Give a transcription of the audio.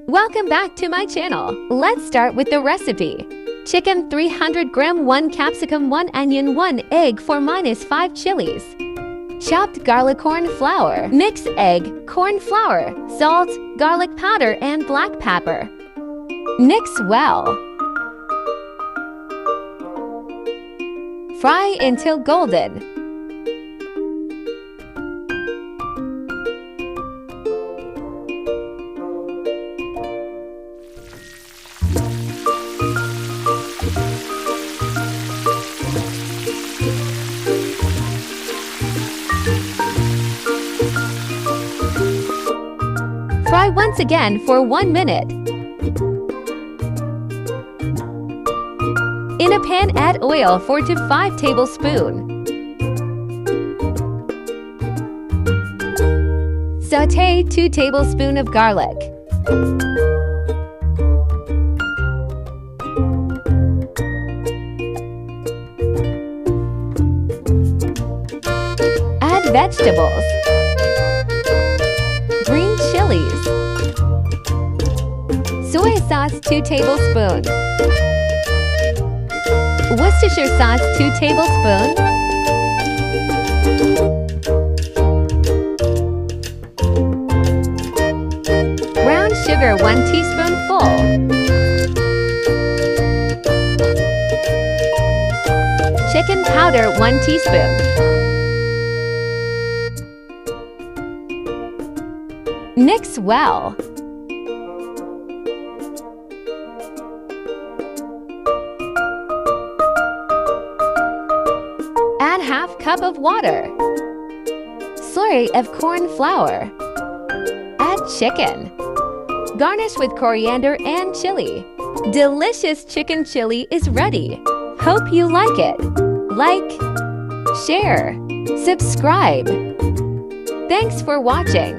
Welcome back to my channel. Let's start with the recipe. Chicken 300 gram, 1 capsicum, 1 onion, 1 egg, 4-5 chilies. Chopped garlic, corn flour. Mix egg, corn flour, salt, garlic powder, and black pepper. Mix well. Fry until golden. Fry once again for 1 minute. In a pan, add oil 4 to 5 tablespoons. Sauté 2 tablespoons of garlic. Add vegetables. Green chilies. Soy sauce 2 tablespoons. Worcestershire sauce 2 tablespoons. Brown sugar 1 teaspoonful. Chicken powder 1 teaspoon. Mix well. Add half cup of water. Slurry of corn flour. Add chicken. Garnish with coriander and chili. Delicious chicken chili is ready. Hope you like it. Like, share, subscribe. Thanks for watching.